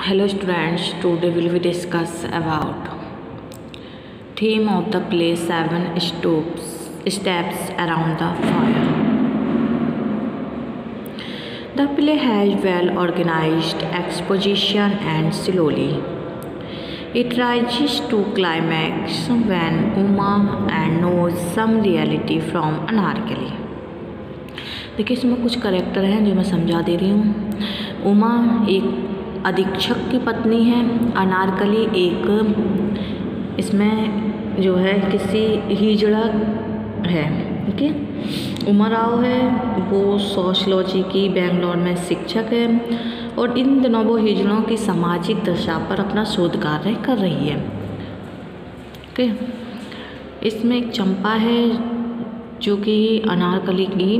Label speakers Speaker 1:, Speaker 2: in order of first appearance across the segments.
Speaker 1: Hello students, today will we discuss about theme of the play 7 steps around the fire. The play has well organized exposition and slowly it rises to climax when Uma and knows some reality from Anarkali. देखिए इसमें कुछ character हैं जो मैं समझा दे रही हूँ। उमा एक अधीक्षक की पत्नी है, अनारकली एक इसमें जो है किसी हिजड़ा है। ठीक है, उमा राव है वो सोशलॉजी की बेंगलोर में शिक्षक है और इन दिनों वो हिजड़ों की सामाजिक दशा पर अपना शोध कार्य कर रही है। ओके, इसमें एक चंपा है जो कि अनारकली की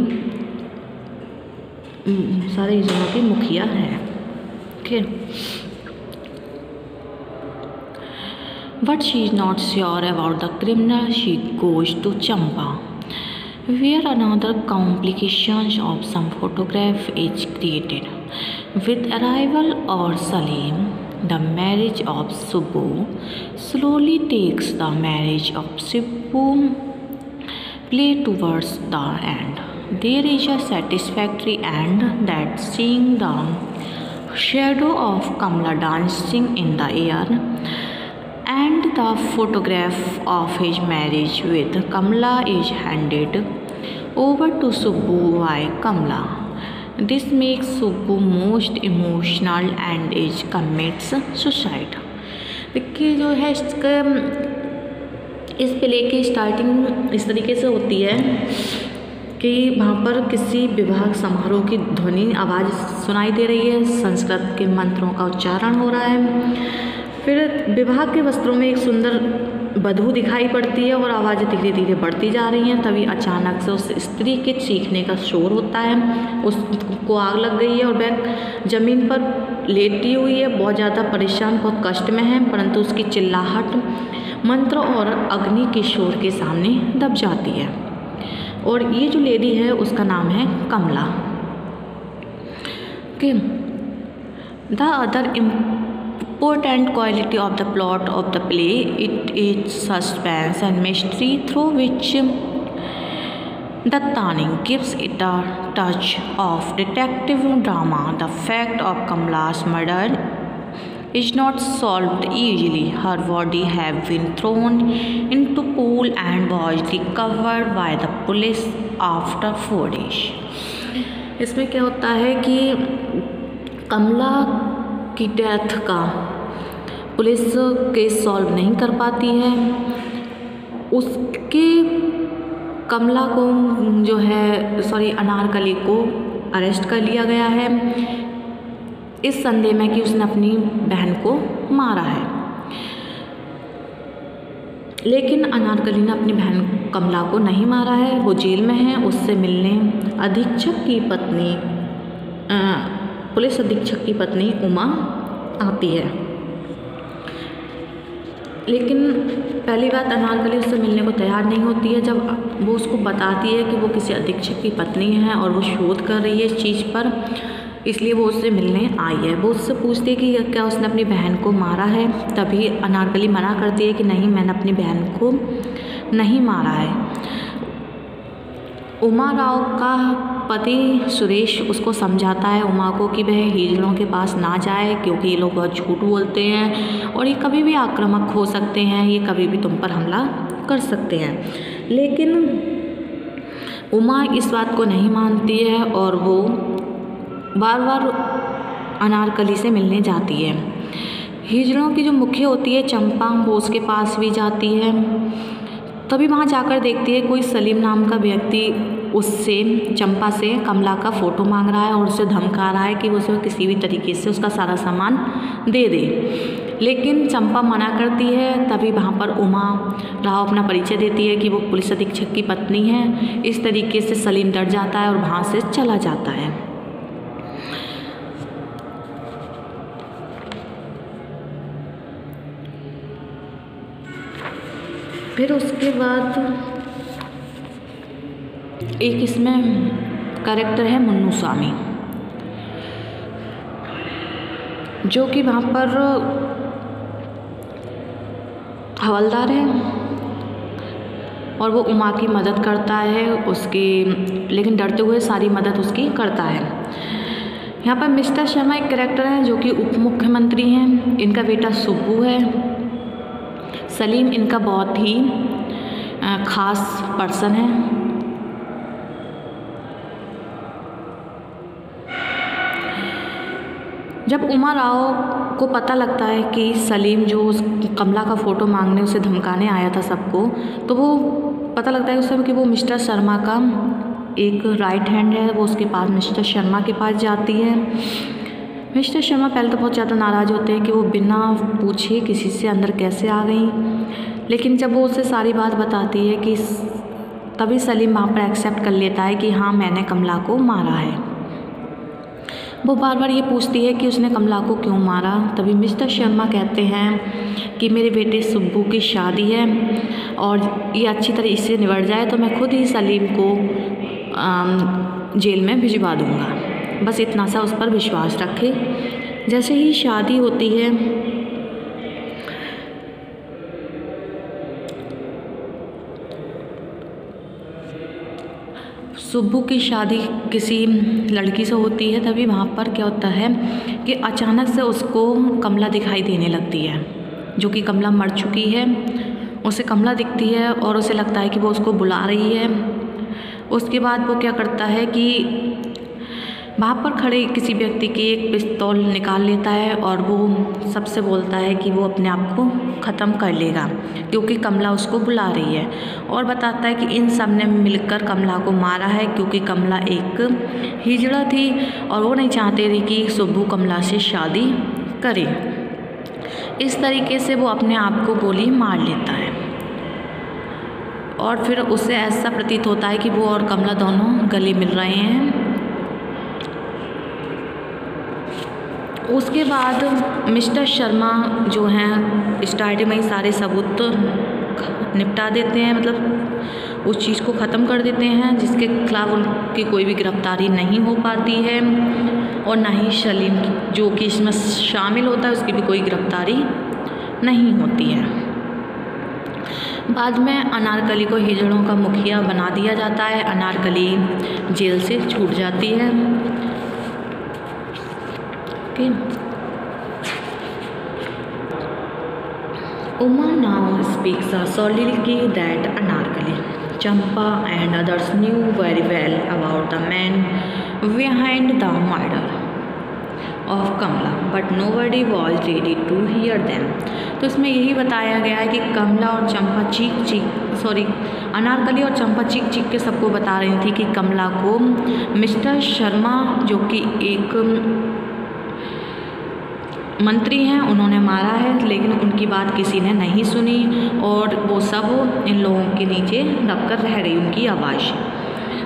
Speaker 1: सारे हिजड़ों की मुखिया है। Okay. But she is not sure about the criminal. She goes to Champa, where another complication of some photograph is created. With arrival of Salim, the marriage of Subbu slowly takes the marriage of Subbu play towards the end. There is a satisfactory end that seeing the shadow of Kamla dancing in the air and the photograph of his marriage with Kamla is handed over to Subbu by Kamla. This makes Subbu most emotional and is commits suicide. देखिए जो है इस play की starting इस तरीके से होती है कि वहाँ पर किसी विवाह समारोह की ध्वनि आवाज़ सुनाई दे रही है, संस्कृत के मंत्रों का उच्चारण हो रहा है। फिर विवाह के वस्त्रों में एक सुंदर वधू दिखाई पड़ती है और आवाज़ें धीरे धीरे बढ़ती जा रही हैं। तभी अचानक से उस स्त्री के चीखने का शोर होता है। उसको आग लग गई है और वह जमीन पर लेटी हुई है, बहुत ज़्यादा परेशान, बहुत कष्ट में है, परंतु उसकी चिल्लाहट मंत्र और अग्नि के शोर के सामने दब जाती है। और ये जो लेडी है उसका नाम है Kamala. Okay, the other important quality of the plot of the play it is suspense and mystery through which the turning gives it a touch of detective drama. The fact of Kamala's murder is not solved easily. Her body have been thrown into pool and was recovered by the police after 4 days. इसमें क्या होता है कि कमला की death का police case solve नहीं कर पाती है। उसके कमला को जो है अनारकली को अरेस्ट कर लिया गया है इस संदेह में कि उसने अपनी बहन को मारा है। लेकिन अनारकली ने अपनी बहन कमला को नहीं मारा है, वो जेल में है। उससे मिलने अधीक्षक की पत्नी पुलिस अधीक्षक की पत्नी उमा आती है। लेकिन पहली बात अनारकली उससे मिलने को तैयार नहीं होती है। जब वो उसको बताती है कि वो किसी अधीक्षक की पत्नी है और वो शोध कर रही है इस चीज़ पर, इसलिए वो उससे मिलने आई है। वो उससे पूछती है कि क्या उसने अपनी बहन को मारा है। तभी अनारकली मना करती है कि नहीं, मैंने अपनी बहन को नहीं मारा है। उमा राव का पति सुरेश उसको समझाता है उमा को कि वह हिजड़ों के पास ना जाए क्योंकि ये लोग बहुत झूठ बोलते हैं और ये कभी भी आक्रामक हो सकते हैं, ये कभी भी तुम पर हमला कर सकते हैं। लेकिन उमा इस बात को नहीं मानती है और वो बार बार अनारकली से मिलने जाती है। हिजड़ों की जो मुखिया होती है चंपा, वो उसके पास भी जाती है। तभी वहाँ जाकर देखती है कोई सलीम नाम का व्यक्ति उससे चंपा से कमला का फ़ोटो मांग रहा है और उसे धमका रहा है कि वो उसे किसी भी तरीके से उसका सारा सामान दे दे। लेकिन चंपा मना करती है। तभी वहाँ पर उमा राव अपना परिचय देती है कि वो पुलिस अधीक्षक की पत्नी है। इस तरीके से सलीम डर जाता है और वहाँ से चला जाता है। फिर उसके बाद एक इसमें कैरेक्टर है मुन्नू स्वामी। जो कि वहाँ पर हवलदार है और वो उमा की मदद करता है उसकी, लेकिन डरते हुए सारी मदद उसकी करता है। यहाँ पर मिस्टर शर्मा एक कैरेक्टर है जो कि उप मुख्यमंत्री हैं। इनका बेटा सुब्बू है। सलीम इनका बहुत ही ख़ास पर्सन है। जब उमा राव को पता लगता है कि सलीम जो कमला का फ़ोटो मांगने उसे धमकाने आया था सबको, तो वो पता लगता है उस समय कि वो मिस्टर शर्मा का एक राइट हैंड है। वो उसके पास मिस्टर शर्मा के पास जाती है। मिस्टर शर्मा पहले तो बहुत ज़्यादा नाराज़ होते हैं कि वो बिना पूछे किसी से अंदर कैसे आ गई, लेकिन जब वो उसे सारी बात बताती है कि तभी सलीम वहाँ पर एक्सेप्ट कर लेता है कि हाँ मैंने कमला को मारा है। वो बार बार ये पूछती है कि उसने कमला को क्यों मारा। तभी मिस्टर शर्मा कहते हैं कि मेरे बेटे सुब्बू की शादी है और ये अच्छी तरह इससे निबट जाए तो मैं खुद ही सलीम को जेल में भिजवा दूँगा। बस इतना सा उस पर विश्वास रखे। जैसे ही शादी होती है सुब्बू की शादी किसी लड़की से होती है, तभी वहाँ पर क्या होता है कि अचानक से उसको कमला दिखाई देने लगती है, जो कि कमला मर चुकी है। उसे कमला दिखती है और उसे लगता है कि वो उसको बुला रही है। उसके बाद वो क्या करता है कि वहाँ पर खड़े किसी व्यक्ति की एक पिस्तौल निकाल लेता है और वो सबसे बोलता है कि वो अपने आप को ख़त्म कर लेगा क्योंकि कमला उसको बुला रही है, और बताता है कि इन सब ने मिलकर कमला को मारा है क्योंकि कमला एक हिजड़ा थी और वो नहीं चाहते थे कि सुब्बू कमला से शादी करे। इस तरीके से वो अपने आप को गोली मार लेता है और फिर उसे ऐसा प्रतीत होता है कि वो और कमला दोनों गले मिल रहे हैं। उसके बाद मिस्टर शर्मा जो हैं स्टार्टिंग में ही सारे सबूत निपटा देते हैं, मतलब उस चीज़ को ख़त्म कर देते हैं जिसके खिलाफ उनकी कोई भी गिरफ्तारी नहीं हो पाती है, और ना ही सलीम जो कि इसमें शामिल होता है उसकी भी कोई गिरफ्तारी नहीं होती है। बाद में अनारकली को हिजड़ों का मुखिया बना दिया जाता है। अनारकली जेल से छूट जाती है। Okay. Uma now speaks a soliloquy that Anarkali, Champa and others knew very well about the man behind the murder of Kamla, but nobody was ready to hear them. तो इसमें यही बताया गया है कि कमला और चंपा अनारकली और चंपा चीख चीख के सबको बता रही थी कि कमला को मिस्टर शर्मा जो कि एक मंत्री हैं उन्होंने मारा है, लेकिन उनकी बात किसी ने नहीं सुनी और वो सब इन लोगों के नीचे दबकर रह गई उनकी आवाज़।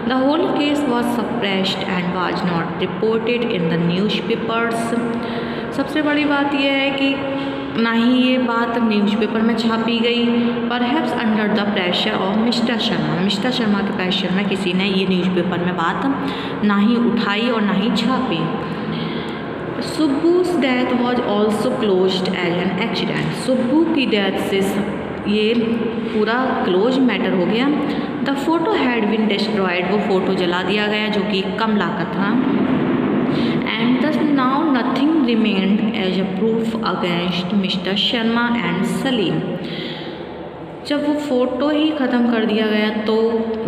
Speaker 1: The whole case was suppressed and was not reported in the newspapers. सबसे बड़ी बात यह है कि ना ही ये बात न्यूज़पेपर में छापी गई, perhaps under the pressure of mister Sharma के प्रेशर में किसी ने ये न्यूज़पेपर में बात ना ही उठाई और ना ही छापी। Subbu's death was also closed as an accident. Subbu की डेथ से ये पूरा क्लोज मैटर हो गया। The photo had been destroyed, वो फ़ोटो जला दिया गया जो कि कमला का था। And thus now nothing remained as a proof against mister Sharma and Salim. जब वो फ़ोटो ही ख़त्म कर दिया गया तो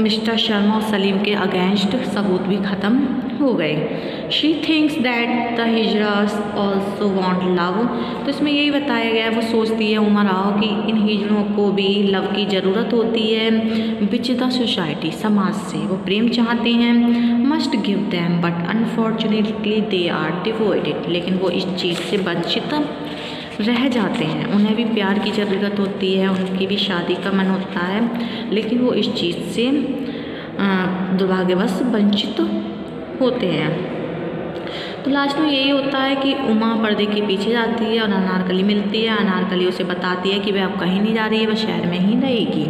Speaker 1: मिस्टर शर्मा और सलीम के अगेंस्ट सबूत भी ख़त्म हो गए। She thinks that the hijras also want love. तो इसमें यही बताया गया है, वो सोचती है उमा राव कि इन हिजड़ों को भी लव की ज़रूरत होती है। विच द सोसाइटी, समाज से वो प्रेम चाहते हैं। Must give them but unfortunately they are devoided, लेकिन वो इस चीज़ से वंचित रह जाते हैं। उन्हें भी प्यार की ज़रूरत होती है, उनकी भी शादी का मन होता है, लेकिन वो इस चीज़ से दुर्भाग्यवश वंचित होते हैं। तो लास्ट में यही होता है कि उमा पर्दे के पीछे जाती है और अनारकली मिलती है। अनारकली उसे बताती है कि वह अब कहीं नहीं जा रही है, वह शहर में ही रहेगी।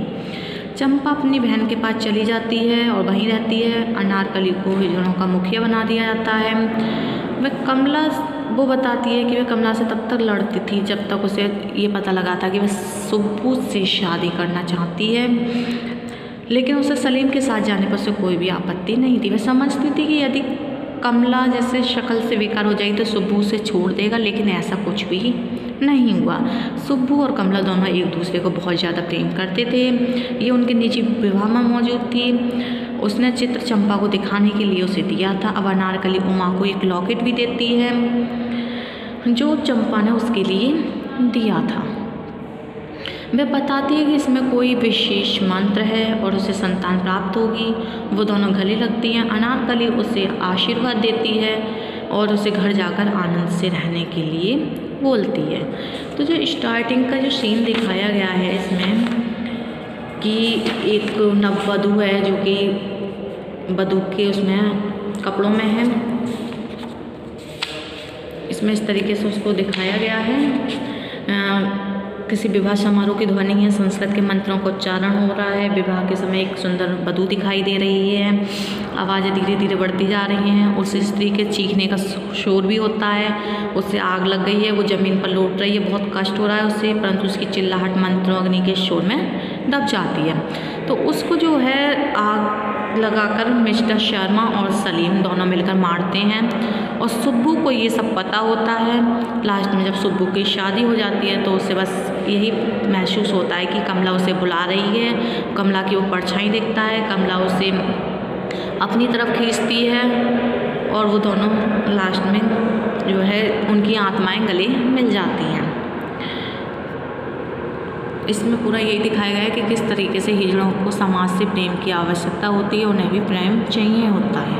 Speaker 1: चंपा अपनी बहन के पास चली जाती है और वहीं रहती है। अनारकली को हिजड़ों का मुखिया बना दिया जाता है वह कमला वो बताती है कि वह कमला से तब तक लड़ती थी जब तक उसे ये पता लगा था कि वह सुब्बू से शादी करना चाहती है, लेकिन उसे सलीम के साथ जाने पर उसे कोई भी आपत्ति नहीं थी। वह समझती थी कि यदि कमला जैसे शक्ल से बेकार हो जाएगी तो सुब्बू से छोड़ देगा, लेकिन ऐसा कुछ भी नहीं हुआ। सुब्बू और कमला दोनों एक दूसरे को बहुत ज़्यादा प्रेम करते थे। ये उनके निजी विवाह में मौजूद थी। उसने चित्र चंपा को दिखाने के लिए उसे दिया था। अब अनारकली उमा को एक लॉकेट भी देती है जो चंपा ने उसके लिए दिया था। वह बताती है कि इसमें कोई विशेष मंत्र है और उसे संतान प्राप्त होगी। वो दोनों गले लगती हैं। अनारकली उसे आशीर्वाद देती है और उसे घर जाकर आनंद से रहने के लिए बोलती है। तो जो स्टार्टिंग का जो सीन दिखाया गया है इसमें कि एक नववधू है जो कि वधू के उसमें कपड़ों में है, इसमें इस तरीके से उसको दिखाया गया है। किसी विवाह समारोह की ध्वनि है, संस्कृत के मंत्रों का उच्चारण हो रहा है। विवाह के समय एक सुंदर वधू दिखाई दे रही है। आवाज़ें धीरे धीरे बढ़ती जा रही हैं। उस स्त्री के चीखने का शोर भी होता है। उससे आग लग गई है, वो ज़मीन पर लौट रही है, बहुत कष्ट हो रहा है उससे, परंतु उसकी चिल्लाहट मंत्रों अग्नि के शोर में दब जाती है। तो उसको जो है आग लगाकर मिस्टर शर्मा और सलीम दोनों मिलकर मारते हैं और सुब्बू को ये सब पता होता है। लास्ट में जब सुब्बू की शादी हो जाती है तो उसे बस यही महसूस होता है कि कमला उसे बुला रही है। कमला की वो परछाई दिखता है, कमला उसे अपनी तरफ खींचती है और वो दोनों लास्ट में जो है उनकी आत्माएं गले मिल जाती हैं। इसमें पूरा यही दिखाया गया है कि किस तरीके से हिजड़ों को समाज से प्रेम की आवश्यकता होती है, उन्हें भी प्रेम चाहिए होता है।